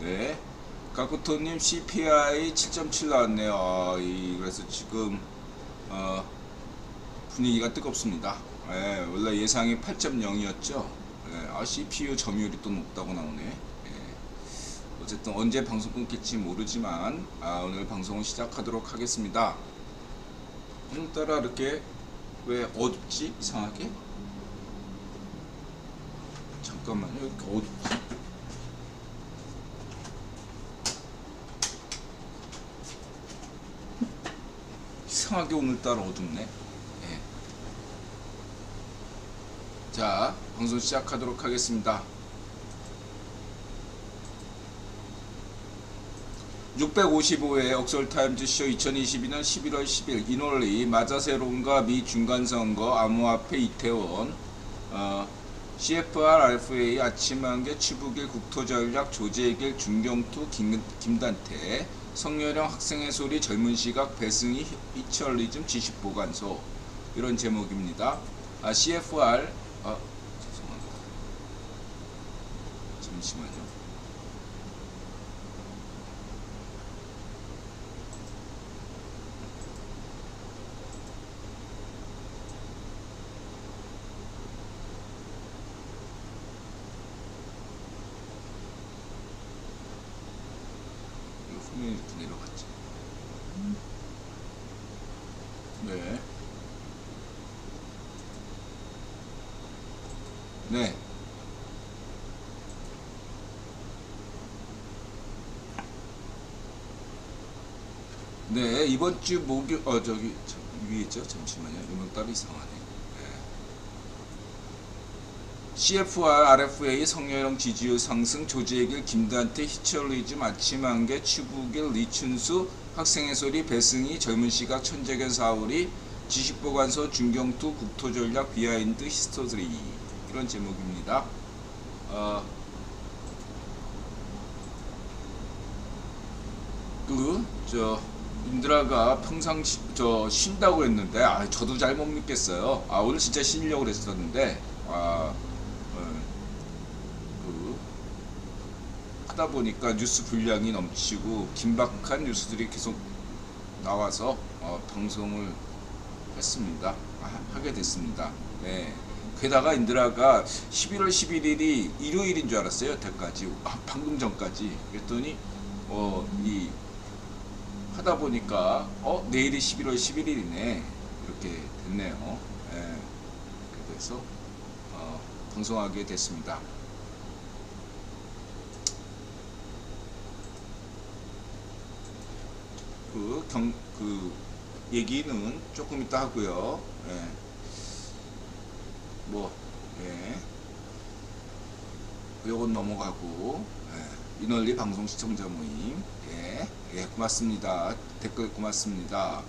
네. 가쿠토님 CPI 7.7 나왔네요. 그래서 지금 분위기가 뜨겁습니다. 원래 예상이 8.0이었죠. CPU 점유율이 또 높다고 나오네. 어쨌든 언제 방송 끊길지 모르지만 오늘 방송을 시작하도록 하겠습니다. 오늘따라 이렇게 왜 어둡지? 이상하게? 잠깐만요. 이렇게 어둡지? 이상하게 오늘따라 어둡네. 자, 방송 시작하도록 하겠습니다. 655회 억설타임즈쇼 2022년 11월 10일 이놀리 마자세론과 미 중간선거 암호화폐 이태원 CFR RFA 아침한개 추부길 국토전략 조재길 중경투 김단태 성렬형 학생의 소리 젊은 시각 배승희 히처리즘 지식보관소 이런 제목입니다. CFR 죄송합니다. 잠시만요. 화면이 이렇게 내려갔지. 네. 네. 네, 이번 주 목요일, 위에 있죠? 잠시만요. 이번 따로 이상하네. CFR, RFA, 성렬형 지지율 상승, 조재길, 김단태, 히처리즘, 아침한개, 추구길, 리춘수, 학생의 소리, 배승희, 젊은 시각, 천재견 사우리, 지식보관소, 중경투, 국토전략, 비하인드, 히스토리 이런 제목입니다. 인드라가 평상시 쉰다고 했는데 저도 잘 못 믿겠어요. 오늘 진짜 쉬려고 그랬었는데 하다 보니까 뉴스 분량이 넘치고 긴박한 뉴스들이 계속 나와서 방송을 했습니다. 하게 됐습니다. 네. 게다가 인드라가 11월 11일이 일요일인 줄 알았어요. 여태까지 방금 전까지 그랬더니 하다 보니까 내일이 11월 11일이네 이렇게 됐네요. 네. 그래서 방송하게 됐습니다. 그 얘기는 조금 이따 하고요. 요건 넘어가고 이널리 방송 시청자 모임 고맙습니다. 댓글 고맙습니다.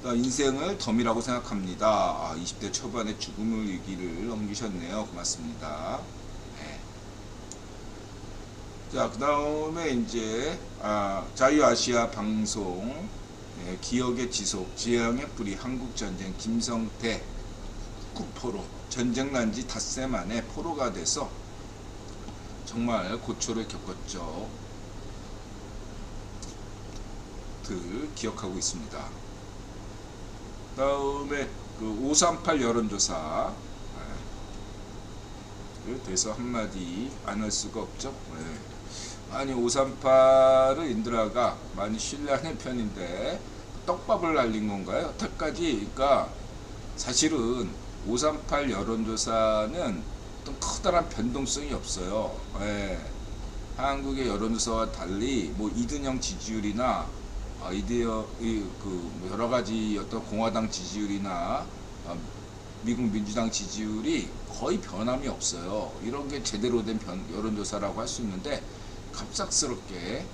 인생을 덤이라고 생각합니다. 20대 초반에 죽음을 위기를 넘기셨네요. 고맙습니다. 자, 그 다음에 이제 자유아시아 방송 기억의 지속 지향의 뿌리 한국전쟁 김성태 국포로 전쟁 난 지 닷새 만에 포로가 돼서 정말 고초를 겪었죠. 기억하고 있습니다. 그 다음에 538 여론조사 돼서 한마디 안 할 수가 없죠. 아니 538을 인드라가 많이 신뢰하는 편인데 떡밥을 날린 건가요? 여태까지 그러니까 사실은 538 여론조사는 어떤 커다란 변동성이 없어요. 한국의 여론조사와 달리 이든영 지지율이나 여러 가지 어떤 공화당 지지율이나 미국 민주당 지지율이 거의 변함이 없어요. 이런 게 제대로 된 여론조사라고 할 수 있는데 갑작스럽게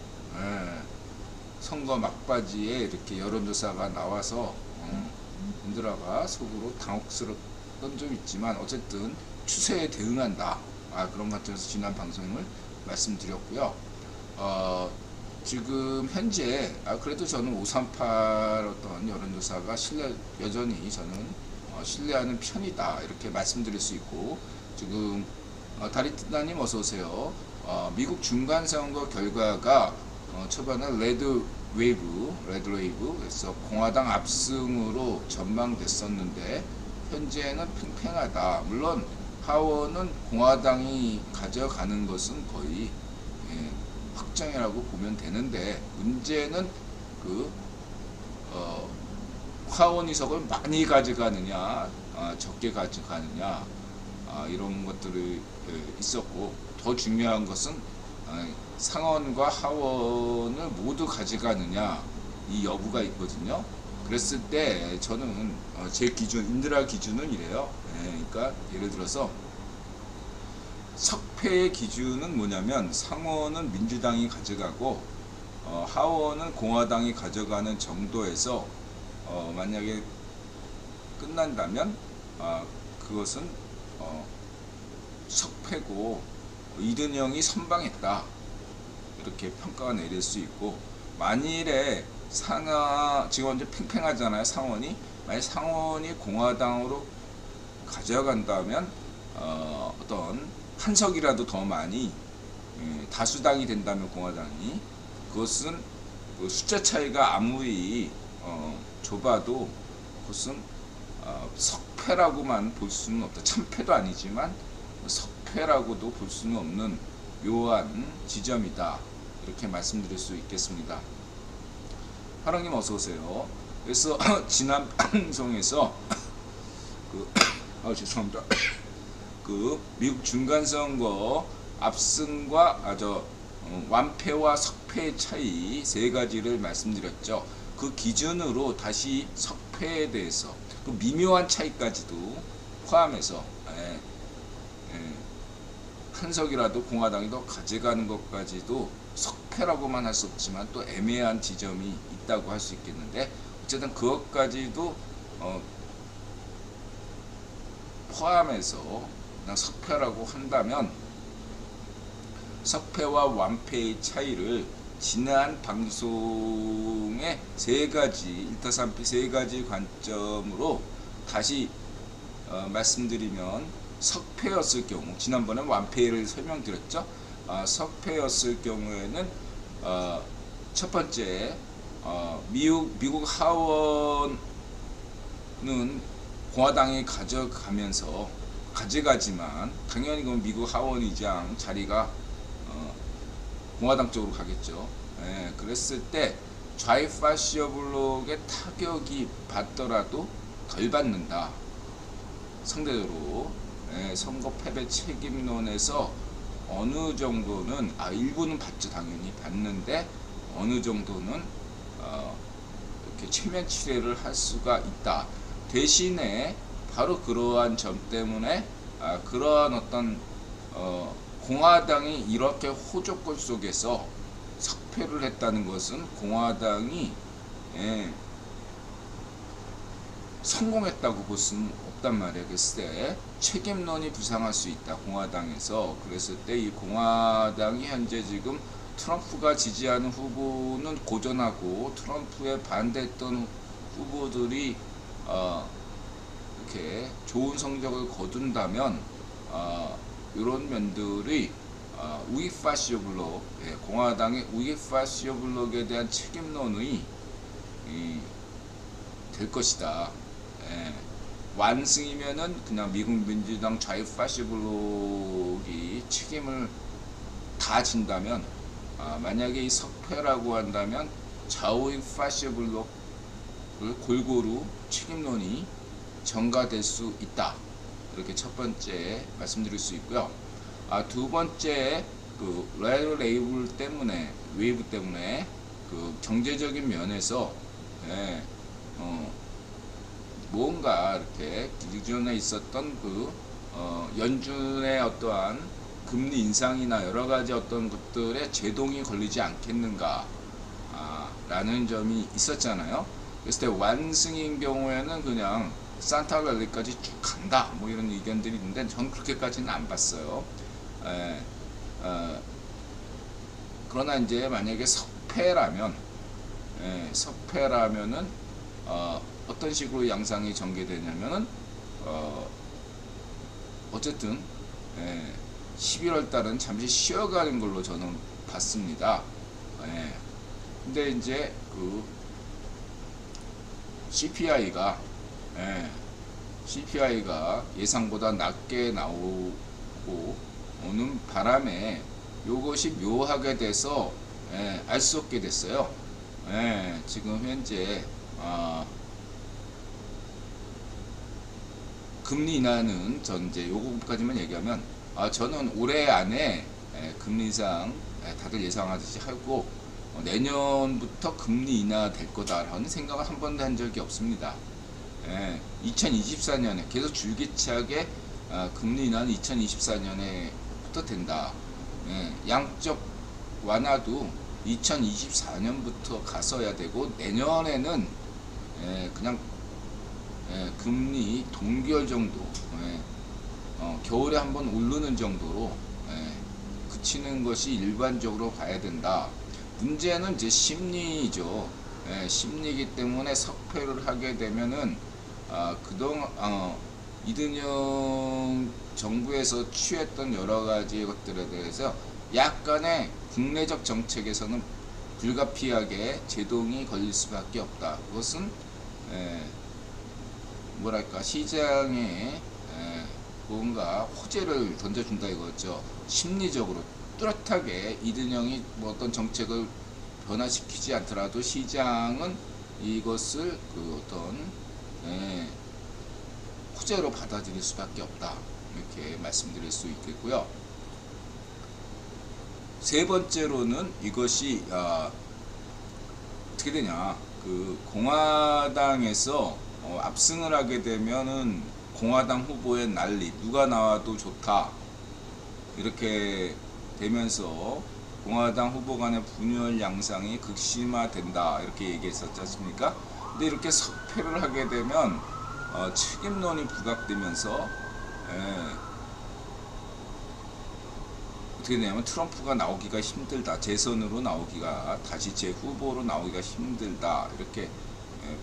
선거 막바지에 이렇게 여론조사가 나와서 인드라가 속으로 당혹스럽던 점 있지만 어쨌든 추세에 대응한다. 그런 관점에서 지난 방송을 말씀드렸고요. 지금 현재 그래도 저는 538 어떤 여론조사가 여전히 저는 신뢰하는 편이다 이렇게 말씀드릴 수 있고 지금 다리트나님 어서 오세요. 미국 중간선거 결과가 초반에 레드 웨이브에서 공화당 압승으로 전망됐었는데 현재는 팽팽하다. 물론 하원은 공화당이 가져가는 것은 거의 확정이라고 보면 되는데, 문제는 그 하원 의석을 많이 가져가느냐 적게 가져가느냐 이런 것들이 있었고, 더 중요한 것은 상원과 하원을 모두 가져가느냐 이 여부가 있거든요. 그랬을 때 저는 제 기준, 인드라 기준은 이래요. 그러니까 예를 들어서 석패의 기준은 뭐냐면, 상원은 민주당이 가져가고 하원은 공화당이 가져가는 정도에서 만약에 끝난다면 그것은 석패고 이든영이 선방했다, 이렇게 평가가 내릴 수 있고, 만일에 지금 이제 팽팽하잖아요, 상원이. 만약 상원이 공화당으로 가져간다면 어떤 한 석이라도 더 많이 다수당이 된다면 공화당이, 그것은 그 숫자 차이가 아무리 좁아도 그것은 석패라고만 볼 수는 없다. 참패도 아니지만 석패라고도 볼 수는 없는 묘한 지점이다, 이렇게 말씀드릴 수 있겠습니다. 하랑님 어서 오세요. 그래서 지난 방송에서 죄송합니다. 그 미국 중간선거 압승과 완패와 석패의 차이 세 가지를 말씀드렸죠. 그 기준으로 다시 석패에 대해서 그 미묘한 차이까지도 포함해서 한 석이라도 공화당이 더 가져가는 것까지도 석패라고만 할 수 없지만 또 애매한 지점이 있다고 할 수 있겠는데, 어쨌든 그것까지도 포함해서 그냥 석패라고 한다면, 석패와 완패의 차이를 지난 방송의 세 가지, 1타3피 세 가지 관점으로 다시 말씀드리면, 석패였을 경우, 지난번에 완패를 설명드렸죠. 석패였을 경우에는 첫 번째, 미국 하원은 공화당이 가져가지만 당연히 그럼 미국 하원 의장 자리가 공화당 쪽으로 가겠죠. 그랬을 때 좌이파시어 블록의 타격이 받더라도 덜 받는다, 상대적으로. 선거 패배 책임론에서 어느 정도는 일부는 받죠, 당연히 받는데 어느 정도는 이렇게 최면 치레를 할 수가 있다. 대신에 바로 그러한 점 때문에 그러한 어떤 공화당이 이렇게 호조권 속에서 석패를 했다는 것은 공화당이 성공했다고 볼 수는 없단 말이에요. 그랬을 때 책임론이 부상할 수 있다, 공화당에서. 그랬을 때 이 공화당이 현재 지금 트럼프가 지지하는 후보는 고전하고 트럼프에 반대했던 후보들이 이렇게 좋은 성적을 거둔다면 이런 면들이 우익파시오 블록, 공화당의 우익파시오 블록에 대한 책임론이 될 것이다. 완승이면은 그냥 미국 민주당 좌익파시오 블록이 책임을 다 진다면, 만약에 이 석패라고 한다면 좌우익 파시오 블록을 골고루 책임론이 전가될 수 있다, 이렇게 첫 번째 말씀드릴 수 있고요. 두 번째, 그 레드 웨이브 때문에 그 경제적인 면에서 뭔가 이렇게 기존에 있었던 그 연준의 어떠한 금리 인상이나 여러 가지 어떤 것들에 제동이 걸리지 않겠는가 라는 점이 있었잖아요. 그랬을 때 완승인 경우에는 그냥 산타밸리까지 쭉 간다, 뭐 이런 의견들이 있는데 저는 그렇게까지는 안 봤어요. 그러나 이제 만약에 석패라면은 어떤 식으로 양상이 전개되냐면은 어쨌든 11월 달은 잠시 쉬어가는 걸로 저는 봤습니다. 예. 근데 이제 그 CPI가 예상보다 낮게 나오고 오는 바람에 요것이 묘하게 돼서 알 수 없게 됐어요. 지금 현재 금리 인하는 전 이제 요거까지만 얘기하면 저는 올해 안에 금리 인상 다들 예상하듯이 하고 내년부터 금리 인하 될 거다라는 생각을 한 번도 한 적이 없습니다. 2024년에 계속 줄기차게 금리 인하는 2024년에부터 된다. 양적 완화도 2024년부터 갔어야 되고 내년에는 그냥 금리 동결 정도, 겨울에 한번 오르는 정도로 그치는 것이 일반적으로 봐야 된다. 문제는 이제 심리죠. 심리이기 때문에 석패를 하게 되면은 그동안 이등영 정부에서 취했던 여러 가지 것들에 대해서 약간의 국내적 정책에서는 불가피하게 제동이 걸릴 수밖에 없다. 그것은 뭐랄까 시장에 뭔가 호재를 던져준다 이거죠. 심리적으로 뚜렷하게 이등영이 뭐 어떤 정책을 변화시키지 않더라도 시장은 이것을 그 어떤 호재로 받아들일 수밖에 없다. 이렇게 말씀드릴 수 있겠고요. 세 번째로는 이것이 어떻게 되냐, 그 공화당에서 압승을 하게 되면은 공화당 후보의 난리, 누가 나와도 좋다 이렇게 되면서 공화당 후보 간의 분열 양상이 극심화된다 이렇게 얘기했었지 않습니까? 근데 이렇게 석패를 하게 되면 책임론이 부각되면서 어떻게 되냐면 트럼프가 나오기가 힘들다, 재선으로 나오기가, 다시 재후보로 나오기가 힘들다 이렇게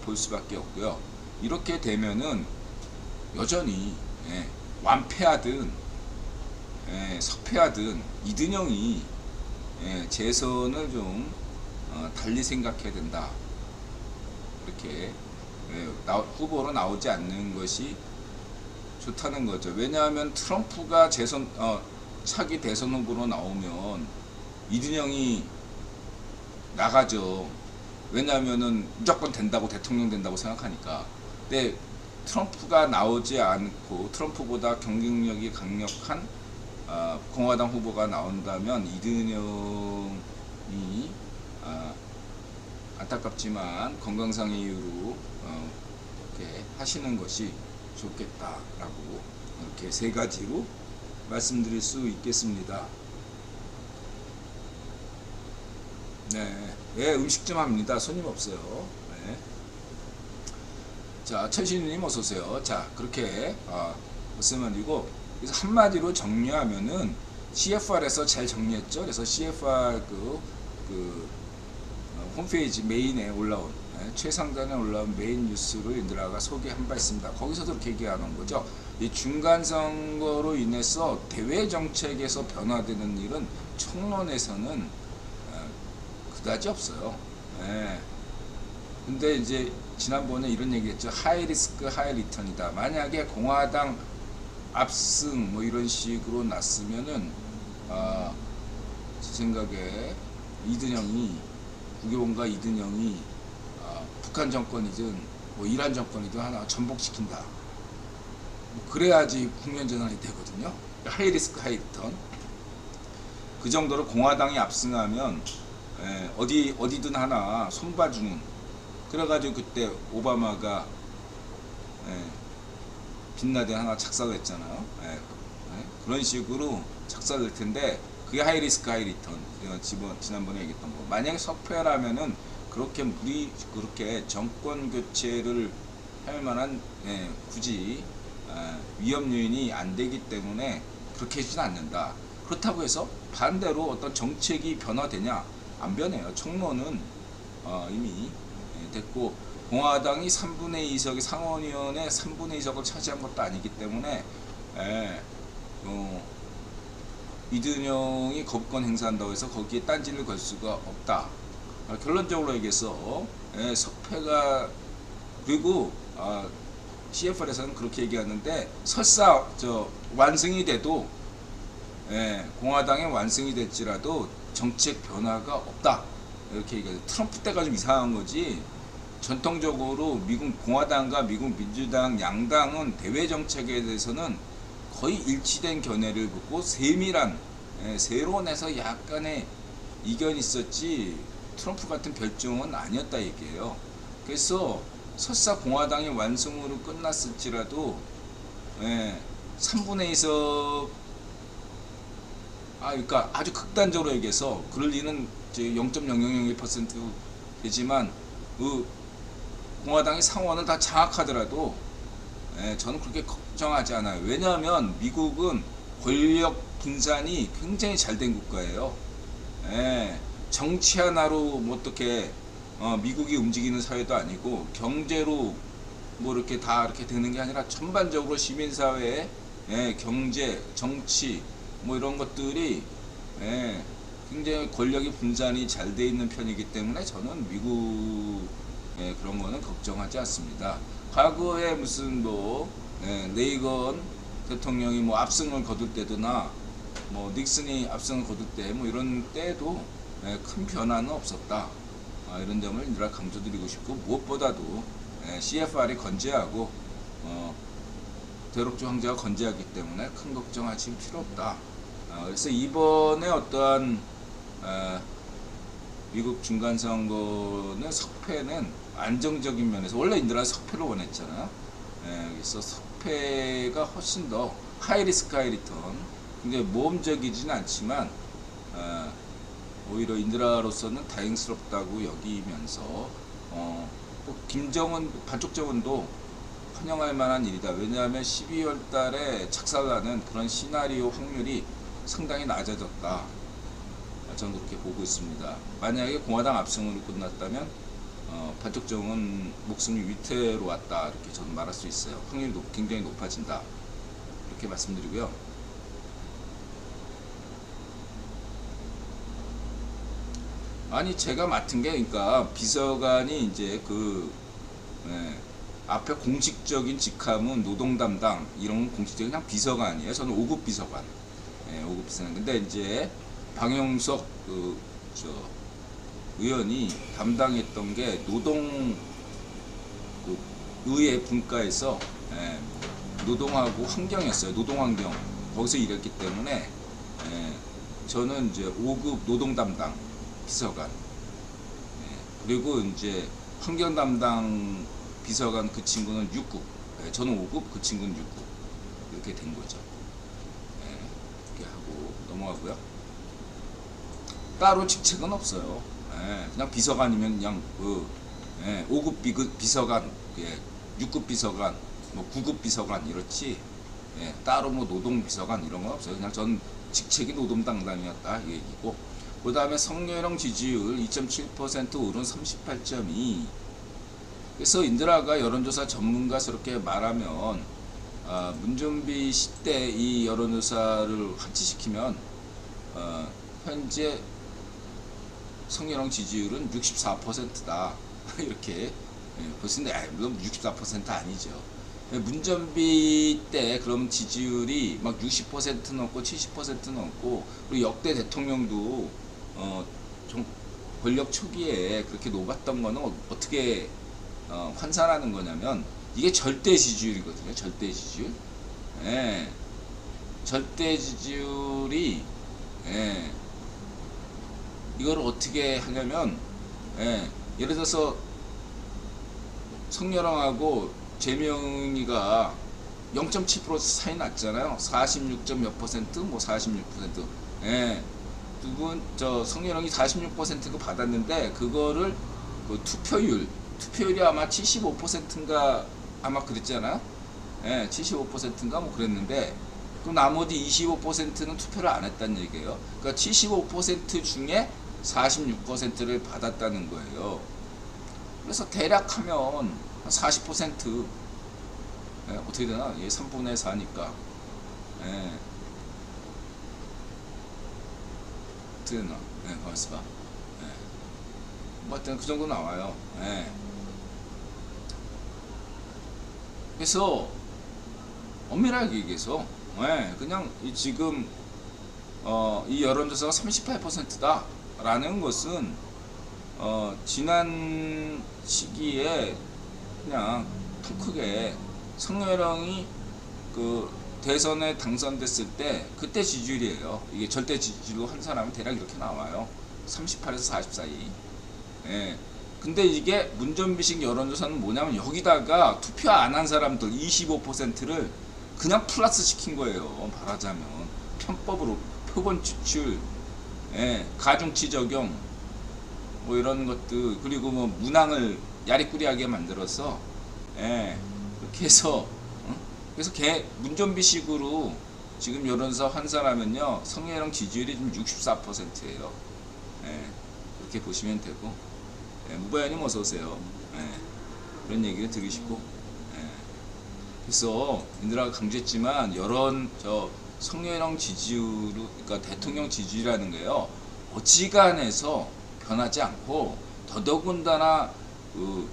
볼 수밖에 없고요. 이렇게 되면은 여전히 완패하든 석패하든 이등영이 재선을 좀 달리 생각해야 된다. 이렇게 후보로 나오지 않는 것이 좋다는 거죠. 왜냐하면 트럼프가 차기 대선 후보로 나오면 이등영이 나가죠. 왜냐하면은 무조건 된다고, 대통령 된다고 생각하니까. 근데 트럼프가 나오지 않고 트럼프보다 경쟁력이 강력한 공화당 후보가 나온다면 이등영이 안타깝지만 건강상의 이유로 이렇게 하시는 것이 좋겠다라고 이렇게 세 가지로 말씀드릴 수 있겠습니다. 음식 좀 합니다. 손님 없어요. 자, 천신우님 어서오세요. 자, 그렇게 말씀드리고, 그래서 한마디로 정리하면은 CFR에서 잘 정리했죠. 그래서 CFR 홈페이지 메인에 올라온 최상단에 올라온 메인 뉴스를 인들아가 소개한 바 있습니다. 거기서도 그렇게 얘기하는 거죠. 이 중간 선거로 인해서 대외 정책에서 변화되는 일은 총론에서는 그다지 없어요. 근데 이제 지난번에 이런 얘기했죠. 하이 리스크 하이 리턴이다. 만약에 공화당 압승 뭐 이런 식으로 났으면은 제 생각에 이등영이, 국회의원과 이등영이 북한 정권이든 뭐 이란 정권이든 하나 전복시킨다. 그래야지 국면 전환이 되거든요. 하이 리스크 하이 리턴. 그 정도로 공화당이 압승하면 어디든 하나 손봐주는. 그래가지고 그때 오바마가 빛나den 하나 작사를 했잖아요. 그런 식으로 작사를 할 텐데 그게 하이 리스크 하이 리턴. 지난번에 얘기했던 거. 만약에 석패라면은 그렇게 정권 교체를 할 만한 굳이 위험 요인이 안 되기 때문에 그렇게 해주진 않는다. 그렇다고 해서 반대로 어떤 정책이 변화되냐? 안 변해요. 총론은 이미 됐고, 공화당이 3분의 2석이 상원의원의 3분의 2석을 차지한 것도 아니기 때문에 이든영이 거부권 행사한다고 해서 거기에 딴지를 걸 수가 없다. 결론적으로 얘기해서 석패가 그리고 CFR에서는 그렇게 얘기하는데 설사 완승이 돼도 공화당의 완승이 될지라도 정책 변화가 없다 이렇게 얘기해요. 트럼프 때가 좀 이상한 거지. 전통적으로 미국 공화당과 미국 민주당 양당은 대외 정책에 대해서는 거의 일치된 견해를 보고 세밀한 세론에서 약간의 이견이 있었지 트럼프 같은 별종은 아니었다 얘기예요. 그래서 설사 공화당이 완승으로 끝났을지라도 3분의 2석 그러니까 아주 극단적으로 얘기해서 그럴 리는 0.0001% 되지만 공화당이 상원을 다 장악하더라도 저는 그렇게 걱정하지 않아요. 왜냐하면 미국은 권력 분산이 굉장히 잘 된 국가예요. 정치 하나로 뭐 어떻게 미국이 움직이는 사회도 아니고 경제로 뭐 이렇게 다 이렇게 되는 게 아니라 전반적으로 시민사회에 경제, 정치 뭐 이런 것들이 굉장히 권력이 분산이 잘 돼 있는 편이기 때문에 저는 미국 그런 거는 걱정하지 않습니다. 과거에 무슨 레이건 대통령이 뭐 압승을 거둘 때도나 뭐 닉슨이 압승을 거둘 때 뭐 이런 때도 큰 변화는 없었다. 이런 점을 늘 강조드리고 싶고 무엇보다도 CFR이 건재하고 대록주 황제가 건재하기 때문에 큰 걱정하실 필요 없다. 그래서 이번에 어떠한 미국 중간선거는 석패는 안정적인 면에서 원래 인들은 석패를 원했잖아요. 그래서 석패가 훨씬 더 하이리스크 하이리턴 굉장히 모험적이지는 않지만 오히려 인드라로서는 다행스럽다고 여기면서 김정은 반쪽정은도 환영할 만한 일이다. 왜냐하면 12월 달에 착살나는 그런 시나리오 확률이 상당히 낮아졌다. 저는 그렇게 보고 있습니다. 만약에 공화당 압승으로 끝났다면 반쪽정은 목숨이 위태로웠다 이렇게 저는 말할 수 있어요. 확률이 굉장히 높아진다 이렇게 말씀드리고요. 제가 맡은 게 그러니까 비서관이 이제 앞에 공식적인 직함은 노동 담당 이런 공식적인 그냥 비서관이에요. 저는 5급 비서관. 5급 비서관. 근데 이제 방영석 의원이 담당했던 게 노동 의회 분과에서 노동하고 환경이었어요. 노동 환경 거기서 일했기 때문에 저는 이제 5급 노동 담당 비서관 그리고 이제 환경 담당 비서관 그 친구는 6급 저는 5급 그 친구는 6급 이렇게 된 거죠. 이렇게 하고 넘어가고요. 따로 직책은 없어요. 그냥 비서관이면 그냥 5급 비서관 6급 비서관 뭐 9급 비서관 이렇지 따로 뭐 노동 비서관 이런 건 없어요. 그냥 전 직책이 노동 담당이었다 이 얘기고 그 다음에 성렬형 지지율 2.7% 오른 38.2 그래서 인드라가 여론조사 전문가스럽게 말하면 문준비 시대 이 여론조사를 환치시키면 현재 성렬형 지지율은 64%다 이렇게 볼 수 있는데 물론 64% 아니죠. 문전비 때 그럼 지지율이 막 60% 넘고 70% 넘고 그리고 역대 대통령도 좀 권력 초기에 그렇게 높았던 거는 어떻게 환산하는 거냐면 이게 절대 지지율이거든요. 절대 지지율. 절대 지지율이 이걸 어떻게 하냐면 예를 들어서 성렬형하고 재명이가 0.7% 차이 났잖아요. 46점 몇 퍼센트, 뭐 46%. 성렬형이 46%가 받았는데 그거를 투표율이 아마 75%인가 아마 그랬잖아요. 75%인가 뭐 그랬는데 그럼 나머지 25%는 투표를 안 했다는 얘기예요. 그러니까 75% 중에 46%를 받았다는 거예요. 그래서 대략 하면 40% 어떻게 되나? 얘 3분의 4니까 어떻게 되나? 네, 가만있어 봐. 네. 뭐 하여튼 그 정도 나와요. 네. 그래서 엄밀하게 얘기해서 그냥 지금 이 여론조사가 38%다 라는 것은 지난 시기에 그냥 통 크게 성렬형이 그 대선에 당선됐을 때 그때 지지율이에요. 이게 절대 지지율로 한 사람은 대략 이렇게 나와요. 38에서 40 사이. 예. 근데 이게 문전비식 여론조사는 뭐냐면 여기다가 투표 안 한 사람들 25%를 그냥 플러스 시킨 거예요. 말하자면 편법으로 표본 추출, 가중치 적용, 뭐 이런 것들, 그리고 뭐 문항을 야리꾸리하게 만들어서, 그렇게 해서, 그래서 문전비식으로 지금 여론조사 한 사람은요, 성렬형 지지율이 지금 64%예요. 그렇게 보시면 되고, 무바야님 어서 오세요. 그런 얘기를 들으시고, 그래서 인드라가 강조했지만 성렬형 지지율, 그러니까 대통령 지지율이라는 게요, 어지간해서 변하지 않고 더더군다나 그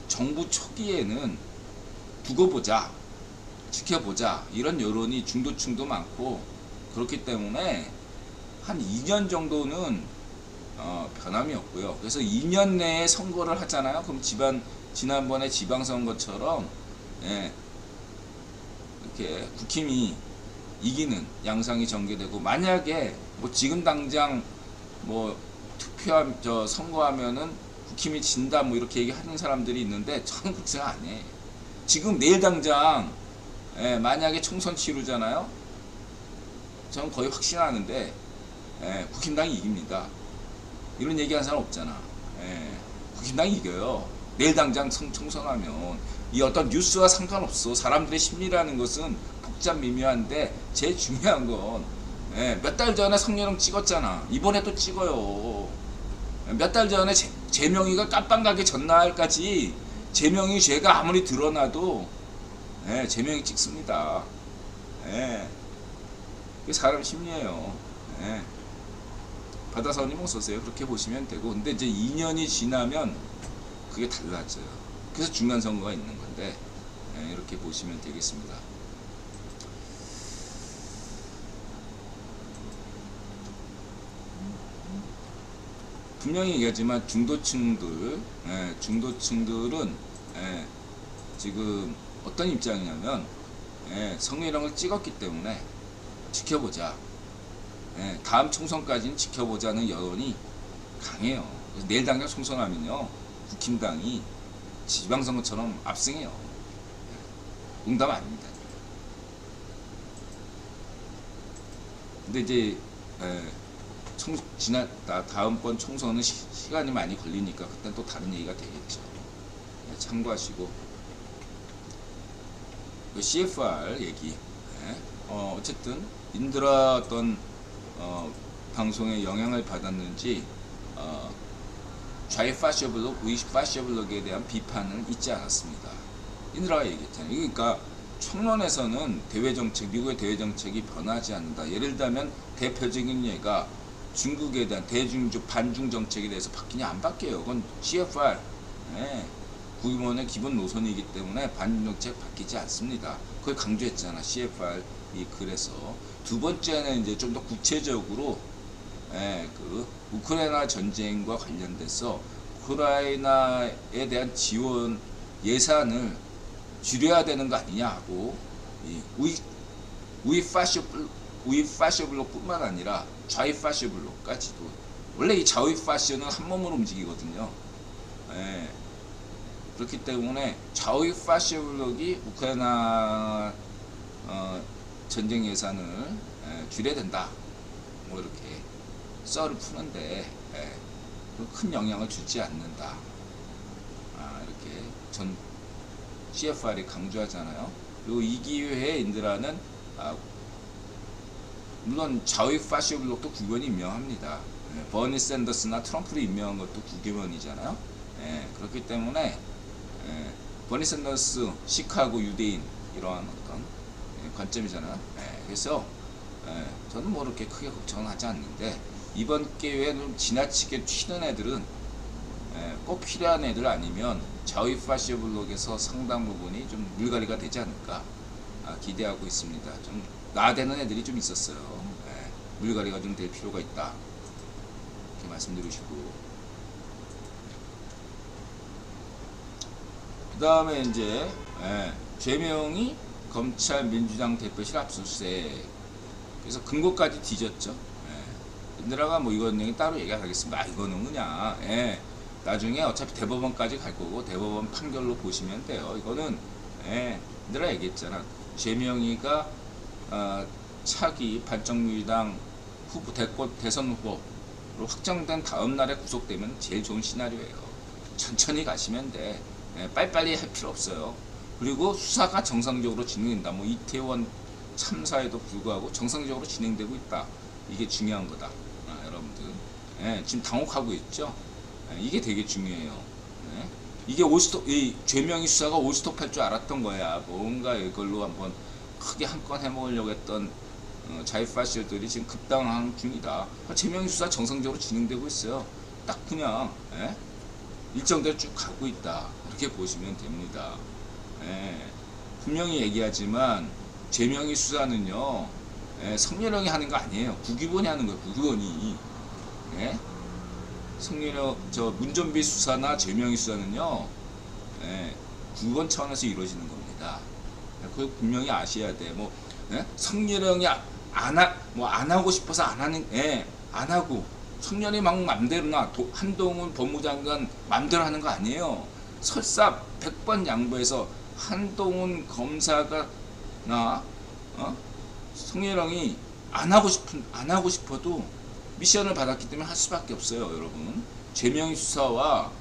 정부 초기에는 두고 보자, 지켜보자 이런 여론이 중도층도 많고 그렇기 때문에 한 2년 정도는 변함이 없고요. 그래서 2년 내에 선거를 하잖아요. 그럼 지난번에 지방선거처럼 이렇게 국힘이 이기는 양상이 전개되고, 만약에 뭐 지금 당장 뭐 선거하면은 국힘이 진다 뭐 이렇게 얘기하는 사람들이 있는데 저는 그렇게 생각 안 해. 지금 내일 당장 만약에 총선 치르잖아요. 저는 거의 확신하는데 국힘당이 이깁니다. 이런 얘기하는 사람 없잖아. 국힘당이 이겨요. 내일 당장 총선하면 이 어떤 뉴스와 상관없어. 사람들의 심리라는 것은 복잡 미묘한데 제일 중요한 건 몇 달 전에 성렬형 찍었잖아. 이번에 또 찍어요. 몇 달 전에 재명이가 깜빵 가기 전날까지 재명이 죄가 아무리 드러나도 재명이 찍습니다. 그게 사람 심리예요. 바다사원님 어서오세요. 그렇게 보시면 되고, 근데 이제 2년이 지나면 그게 달라져요. 그래서 중간 선거가 있는 건데 이렇게 보시면 되겠습니다. 분명히 얘기하지만 중도층들은 지금 어떤 입장이냐면 성렬형을 찍었기 때문에 지켜보자. 다음 총선까지는 지켜보자는 여론이 강해요. 그래서 내일 당장 총선하면요, 국힘당이 지방선거처럼 압승해요. 농담 아닙니다. 근데 이제 다음번 총선은 시간이 많이 걸리니까 그땐 또 다른 얘기가 되겠죠. 참고하시고, CFR 얘기. 어쨌든 인드라 어떤 방송에 영향을 받았는지 좌익 파셔블록, 우익 파셔블록에 대한 비판은 잊지 않았습니다. 인드라가 얘기했잖아요. 그러니까 총론에서는 미국의 대외 정책이 변하지 않는다. 예를 들면 대표적인 예가 중국에 대한 반중 정책에 대해서 바뀌냐, 안 바뀌어요. 그건 CFR, 국민의 기본 노선이기 때문에 반중 정책 바뀌지 않습니다. 그걸 강조했잖아, CFR 이 글에서. 두 번째는 이제 좀 더 구체적으로 그 우크라이나 전쟁과 관련돼서 우크라이나에 대한 지원 예산을 줄여야 되는 거 아니냐 하고, 우익 파셔블록뿐만 아니라 좌익 파셔블록까지도, 원래 이 좌익 파셔는 한 몸으로 움직이거든요. 그렇기 때문에 좌익 파셔블록이 우크라이나 전쟁 예산을 줄여야 된다, 뭐 이렇게 썰을 푸는데 큰 영향을 주지 않는다, 이렇게 전 CFR이 강조하잖아요. 그리고 이 기회에 인드라는 물론 좌익 파셔블록도 구견이 임명합니다. 버니 샌더스나 트럼프를 임명한 것도 구견이잖아요. 그렇기 때문에 버니 샌더스, 시카고 유대인, 이러한 어떤 관점이잖아요. 그래서 저는 뭐 그렇게 크게 걱정은 하지 않는데, 이번 기회에 좀 지나치게 튀는 애들은 꼭 필요한 애들 아니면 저희 파시오 블록에서 상당 부분이 좀 물갈이가 되지 않을까 기대하고 있습니다. 좀 나대는 애들이 좀 있었어요. 물갈이가 좀 될 필요가 있다. 이렇게 말씀드리시고. 그 다음에 이제 죄명이 검찰 민주당 대표실 압수수색. 그래서 근거까지 뒤졌죠. 인드라가 뭐 이건 얘기 따로 얘기하겠습니다. 이거는 그냥 나중에 어차피 대법원까지 갈 거고 대법원 판결로 보시면 돼요. 이거는 인드라 얘기했잖아. 죄명이가 차기 발정민주당 후보 대선 후보로 확정된 다음 날에 구속되면 제일 좋은 시나리오예요. 천천히 가시면 돼. 빨리빨리 할 필요 없어요. 그리고 수사가 정상적으로 진행된다. 뭐 이태원 참사에도 불구하고 정상적으로 진행되고 있다. 이게 중요한 거다. 여러분들. 지금 당혹하고 있죠. 이게 되게 중요해요. 이게 이 죄명이 수사가 올스톱할 줄 알았던 거야. 뭔가 이걸로 한번 크게 한 건 해먹으려고 했던 자유파시들이 지금 급당한 중이다. 죄명이 수사 정상적으로 진행되고 있어요. 딱 그냥 일정대로 쭉 가고 있다. 이렇게 보시면 됩니다. 분명히 얘기하지만 죄명이 수사는요 성렬형이 하는 거 아니에요. 국유본이 하는 거예요. 국유본이. 성렬형 문전비 수사나 죄명이 수사는요 국유본 차원에서 이루어지는 겁니다. 그걸 분명히 아셔야 돼. 뭐 성렬형이 안 하고 싶어서 안 하는 안 하고 성렬이 막 맘대로나 한동훈 법무장관 맘대로 하는 거 아니에요. 설사 100번 양보해서 한동훈 검사가 성렬형이 안 하고 싶어도 미션을 받았기 때문에 할 수밖에 없어요, 여러분. 죄명의 수사와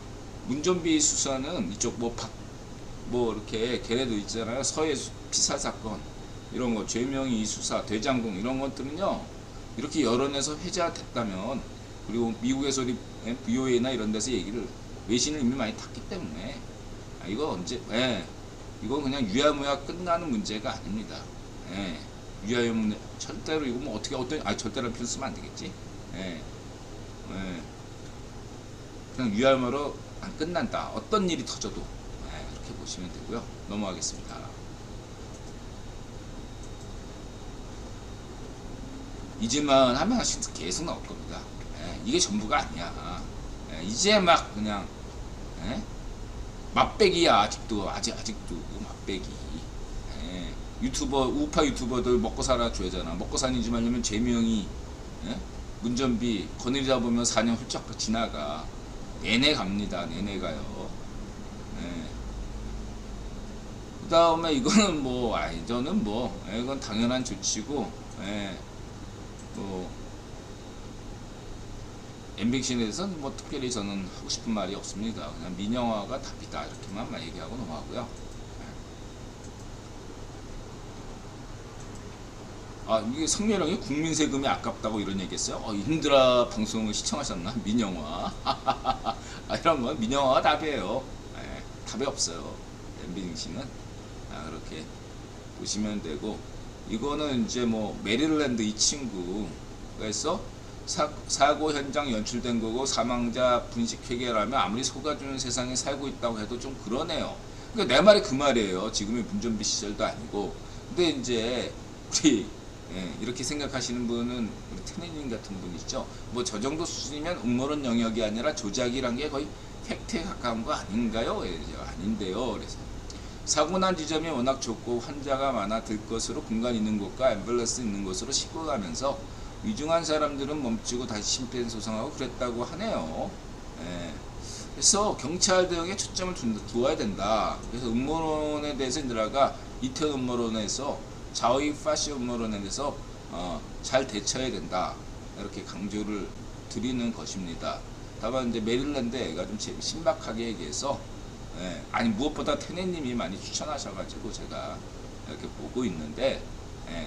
문전비 수사는 이쪽 뭐 이렇게 걔네도 있잖아요. 서해 피살 사건 이런 거 죄명의 수사, 대장동 이런 것들은요 이렇게 여론에서 회자가 됐다면 그리고 미국에서 BOA나 이런 데서 얘기를 외신을 이미 많이 탔기 때문에 이거 이건 그냥 유야무야 끝나는 문제가 아닙니다. 유야무야 절대로 이거 뭐 절대로 표현 쓰면 안 되겠지. 그냥 유야무야로 안 끝난다. 어떤 일이 터져도 그렇게 보시면 되고요. 넘어가겠습니다. 이제만 하면 계속 나올 겁니다. 이게 전부가 아니야. 이제 막 그냥 맛배기야. 아직도 맛배기. 우파 유튜버들 먹고 살아줘야잖아. 먹고 사는지 말려면 죄명이 문전비 거느리다 보면 4년 훌쩍 지나가. 내내 갑니다. 내내 가요. 그 다음에 이거는 저는 이건 당연한 조치고 MBC에 대해서는 특별히 저는 하고 싶은 말이 없습니다. 그냥 민영화가 답이다 이렇게만 얘기하고 넘어가고요. 이게 성렬형이 국민 세금이 아깝다고 이런 얘기했어요. 인드라 방송을 시청하셨나? 민영화. 이런 건 민영화가 답이에요. 답이 없어요. MBC는 그렇게 보시면 되고, 이거는 이제 메릴랜드 이 친구에서 사고 현장 연출된 거고 사망자 분식 회계라면 아무리 속아주는 세상에 살고 있다고 해도 좀 그러네요. 그러니까 내 말이 그 말이에요. 지금의 문전비 시절도 아니고. 근데 이제 우리 이렇게 생각하시는 분은 우리 테네님 같은 분 있죠. 저 정도 수준이면 음모론 영역이 아니라 조작이란 게 거의 팩트에 가까운 거 아닌가요? 아닌데요. 그래서 사고 난 지점이 워낙 좁고 환자가 많아 들 것으로 공간 있는 곳과 앰뷸런스 있는 곳으로 싣고 가면서 위중한 사람들은 멈추고 다시 심폐소생하고 그랬다고 하네요. 그래서 경찰 대응에 초점을 두어야 된다. 그래서 음모론에 대해서 인드라가 이태원 음모론에서 자의 파시 음모론에 대해서 잘 대처해야 된다. 이렇게 강조를 드리는 것입니다. 다만 이제 메릴랜드 애가 좀 신박하게 얘기해서 무엇보다 테네님이 많이 추천하셔가지고 제가 이렇게 보고 있는데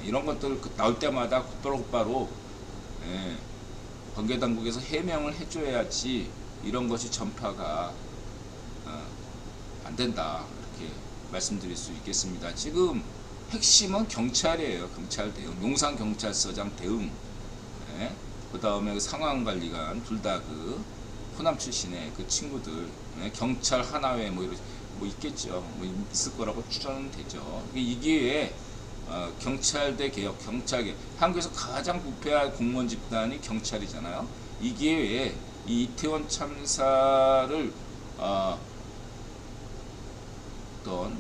이런 것들 나올 때마다 곧바로 관계당국에서 해명을 해줘야지 이런 것이 전파가 안 된다 이렇게 말씀드릴 수 있겠습니다. 지금 핵심은 경찰이에요. 경찰 대응, 용산경찰서장 대응. 그 다음에 상황관리관 둘 다 그 호남 출신의 그 친구들, 경찰 하나회 뭐 이런 뭐 있겠죠. 뭐 있을 거라고 추정은 되죠. 이 기회에 경찰대 개혁, 경찰개 한국에서 가장 부패한 공무원 집단이 경찰이잖아요. 이 기회에 이 이태원 참사를 어떤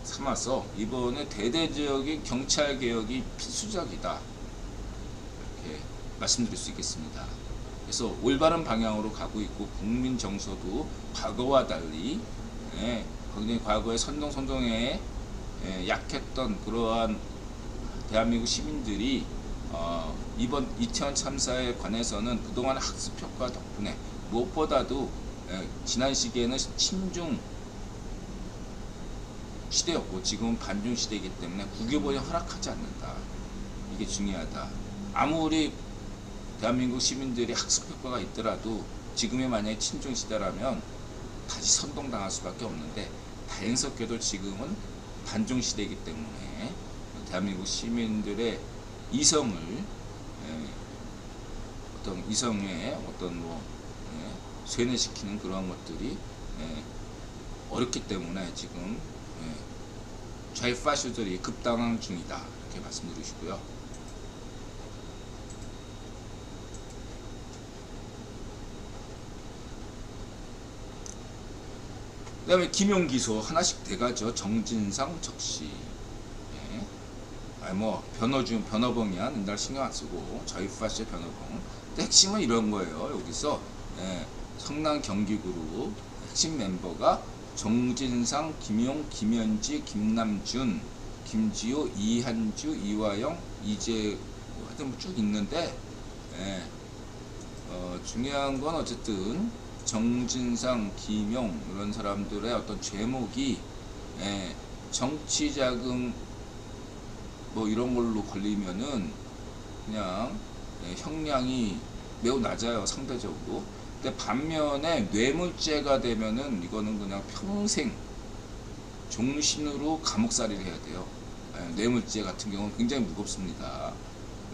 삼아서 이번에 대대적인 경찰 개혁이 필수적이다, 이렇게 말씀드릴 수 있겠습니다. 그래서 올바른 방향으로 가고 있고 국민 정서도 과거와 달리 굉장히 과거에 선동에 약했던 그러한 대한민국 시민들이 이번 이태원 참사에 관해서는 그동안 학습 효과 덕분에 무엇보다도 지난 시기에는 친중 시대였고 지금은 반중 시대이기 때문에 국유본이 허락하지 않는다. 이게 중요하다. 아무리 대한민국 시민들이 학습 효과가 있더라도 지금이 만약에 친중 시대라면 다시 선동당할 수밖에 없는데 다행스럽게도 지금은 반중 시대이기 때문에 대한민국 시민들의 이성을 어떤 이성의 어떤 뭐 쇠뇌시키는 그러한 것들이 어렵기 때문에 지금 좌파시들이 급당한 중이다, 이렇게 말씀드리시고요. 그 다음에 김용기소 하나씩 돼가죠. 정진상 적시. 뭐 변호범이야 옛날 신경 안 쓰고 좌파시 변호범. 근데 핵심은 이런 거예요. 여기서 성남 경기그룹 핵심 멤버가 정진상, 김용, 김현지, 김남준, 김지호, 이한주, 이화영, 이재 하여튼 뭐 쭉 있는데 중요한 건 어쨌든 정진상, 김용 이런 사람들의 어떤 죄목이 정치자금 뭐 이런 걸로 걸리면은 그냥 형량이 매우 낮아요, 상대적으로. 근데 반면에 뇌물죄가 되면은 이거는 그냥 평생 종신으로 감옥살이를 해야 돼요. 뇌물죄 같은 경우는 굉장히 무겁습니다.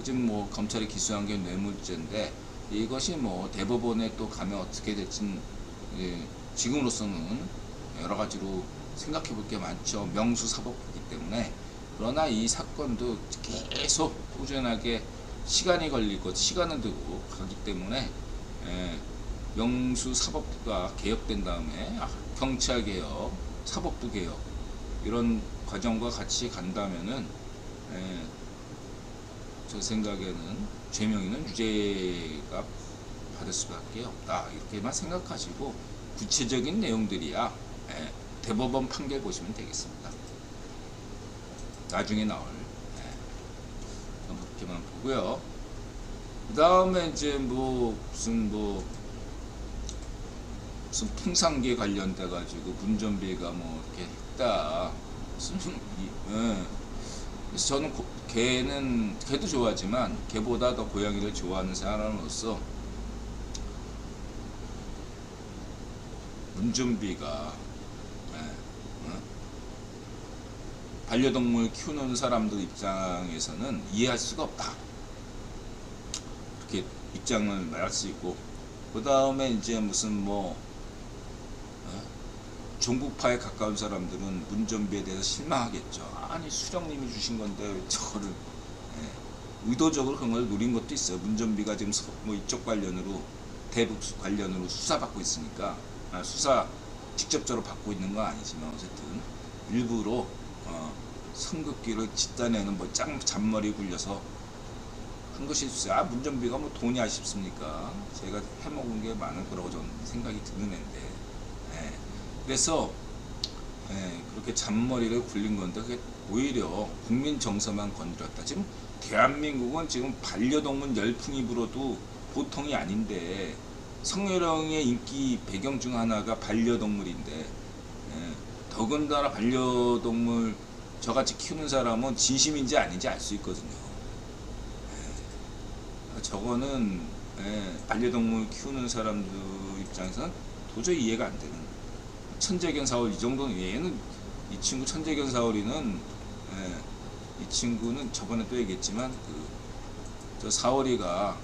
지금 뭐 검찰이 기소한 게 뇌물죄인데 이것이 뭐 대법원에 또 가면 어떻게 될지는 지금으로서는 여러 가지로 생각해 볼 게 많죠. 명수사법이기 때문에. 그러나 이 사건도 계속 꾸준하게 시간이 걸리고 시간을 두고 가기 때문에 명수사법부가 개혁된 다음에 경찰 개혁, 사법부 개혁 이런 과정과 같이 간다면은 제 생각에는 죄명의는 유죄가 받을 수밖에 없다, 이렇게만 생각하시고 구체적인 내용들이야 대법원 판결 보시면 되겠습니다. 나중에 나올 그렇게만 보고요. 그 다음에 이제 뭐 무슨 풍산계 관련돼 가지고 문전비가 뭐 이렇게 했다. 그래서 저는 개도 좋아하지만 개보다 더 고양이를 좋아하는 사람으로서 문준비가 반려동물 키우는 사람들 입장에서는 이해할 수가 없다, 그렇게 입장을 말할 수 있고, 그 다음에 이제 무슨 종북파에 가까운 사람들은 문전비에 대해서 실망하겠죠. 아니 수령님이 주신 건데 왜 저거를 의도적으로 그런 걸 노린 것도 있어요. 문전비가 지금 뭐 이쪽 관련으로 대북 관련으로 수사받고 있으니까 수사 직접적으로 받고 있는 건 아니지만 어쨌든 일부러 선긋기를 짓다내는 뭐 잔머리 굴려서 한 것이 있어요. 문전비가 뭐 돈이 아쉽습니까? 제가 해먹은 게 많을 거라고 저는 생각이 드는 앤데 그래서 그렇게 잔머리를 굴린 건데 그게 오히려 국민 정서만 건드렸다. 지금 대한민국은 지금 반려동물 열풍이 불어도 보통이 아닌데 성희롱의 인기 배경 중 하나가 반려동물인데 더군다나 반려동물 저같이 키우는 사람은 진심인지 아닌지 알 수 있거든요. 저거는 반려동물 키우는 사람들 입장에서는 도저히 이해가 안 되는 천재견 사월 이 정도는. 얘는 이 친구 천재견 사월이는 이 친구는 저번에 또 얘기했지만 저 사월이가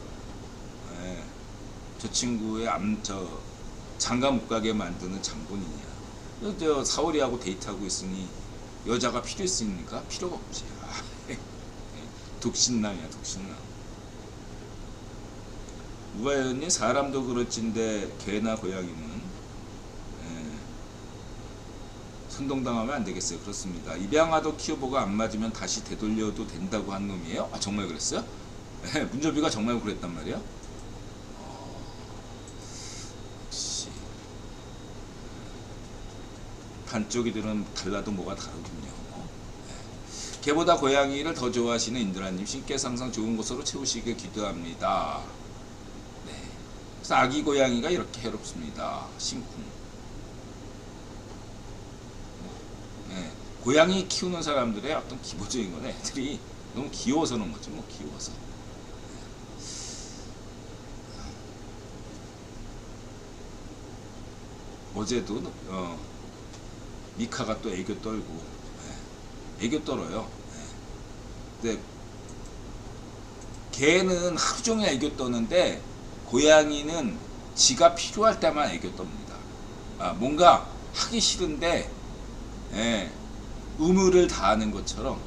예. 저 친구의 장가 못 가게 만드는 장본인이야. 저 사월이하고 데이트하고 있으니 여자가 필요했습니까? 필요가 없지. 독신남이야, 독신남. 우아연이 사람도 그렇지인데 개나 고양이는 선동당하면 안 되겠어요. 그렇습니다. 입양아도 키워보고 안 맞으면 다시 되돌려도 된다고 한 놈이에요? 아, 정말 그랬어요? 문조비가 정말 그랬단 말이야? 역시 반쪽이들은 달라도 뭐가 다르군요. 개보다 고양이를 더 좋아하시는 인드라님, 신께서 항상 좋은 곳으로 채우시길 기도합니다. 네. 그래서 아기 고양이가 이렇게 해롭습니다. 심쿵. 네. 고양이 키우는 사람들의 어떤 기본적인 건 애들이 너무 귀여워서 그런 거지, 뭐 귀여워서. 어제도 미카가 또 애교 떨고, 애교 떨어요. 근데 개는 하루 종일 애교 떠는데 고양이는 지가 필요할 때만 애교 떱니다. 뭔가 하기 싫은데 의무를 다하는 것처럼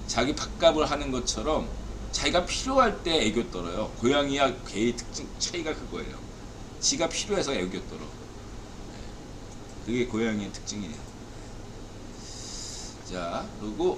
자기 밥값을 하는 것처럼 자기가 필요할 때 애교 떨어요. 고양이와 개의 특징 차이가 그거예요. 지가 필요해서 애교 떨어. 그게 고양이의 특징이에요. 자, 그리고